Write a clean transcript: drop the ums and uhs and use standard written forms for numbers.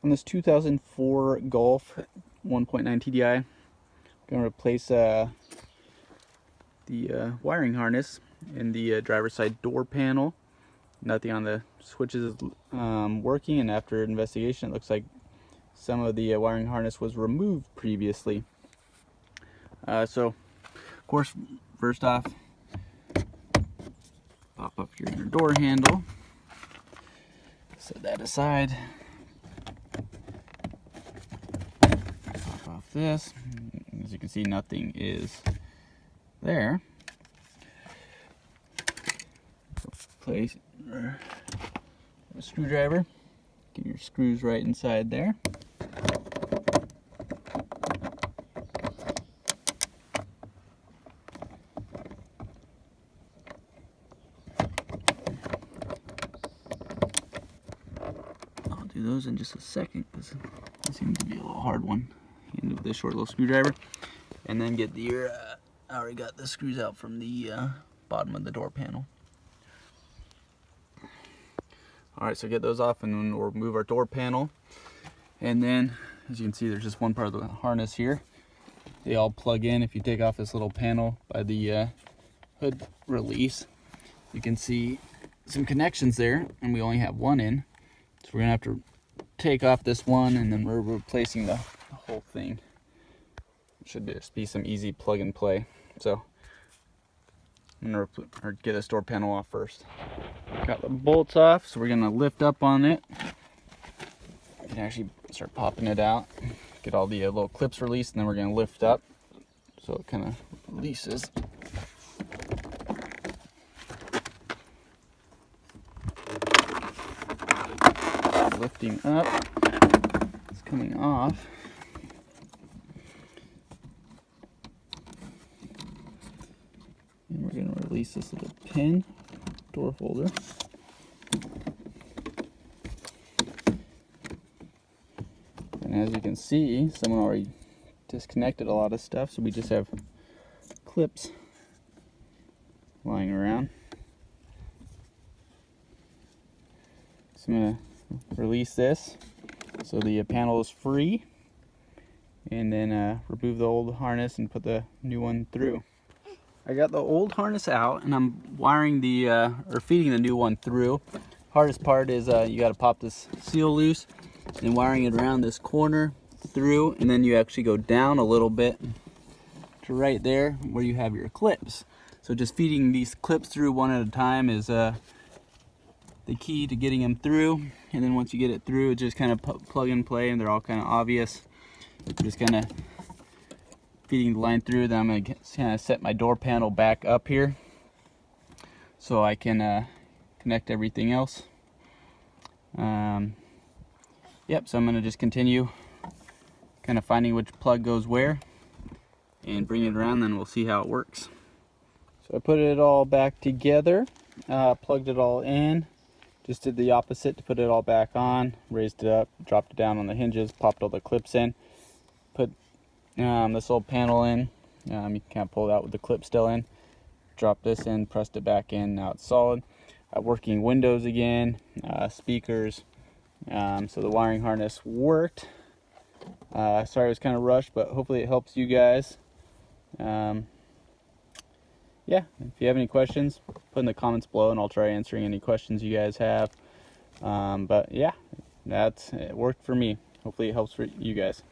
On this 2004 Golf 1.9 TDI, I'm going to replace the wiring harness in the driver's side door panel. Nothing on the switches is working, and after investigation it looks like some of the wiring harness was removed previously. So of course, first off, pop up your inner door handle, set that aside, pop off this. As you can see, nothing is there. Place a screwdriver, get your screws right inside there. I'll do those in just a second because it seems to be a little hard one. Hand with this short little screwdriver, and then get the I already got the screws out from the bottom of the door panel. Alright, so get those off, and then we'll remove our door panel. And then, as you can see, there's just one part of the harness here. They all plug in. If you take off this little panel by the hood release, you can see some connections there, and we only have one in. So we're going to have to take off this one, and then we're replacing the whole thing. Should just be some easy plug and play. So I'm going to get this door panel off first. Got the bolts off, so we're going to lift up on it. You can actually start popping it out. Get all the little clips released, and then we're going to lift up so it kind of releases. Lifting up, it's coming off. And we're going to release this little pin door holder. And as you can see, someone already disconnected a lot of stuff, so we just have clips lying around. So I'm going to release this so the panel is free, and then remove the old harness and put the new one through. I got the old harness out, and I'm wiring the or feeding the new one through. Hardest part is you got to pop this seal loose and wiring it around this corner through, and then you actually go down a little bit to right there where you have your clips. So just feeding these clips through one at a time is the key to getting them through. And then once you get it through, it just kind of plug and play, and they're all kind of obvious. Just kind of feeding the line through. Then I'm going to kind of set my door panel back up here so I can connect everything else. Yep, so I'm going to just continue kind of finding which plug goes where and bring it around, then we'll see how it works. So I put it all back together, plugged it all in, just did the opposite to put it all back on, raised it up, dropped it down on the hinges, popped all the clips in, put this little panel in. You can't pull it out with the clip still in. Dropped this in, pressed it back in, now it's solid. Working windows again, speakers. So the wiring harness worked. Sorry it was kind of rushed, but hopefully it helps you guys. Yeah, if you have any questions, put in the comments below and I'll try answering any questions you guys have. But yeah, it worked for me. Hopefully it helps for you guys.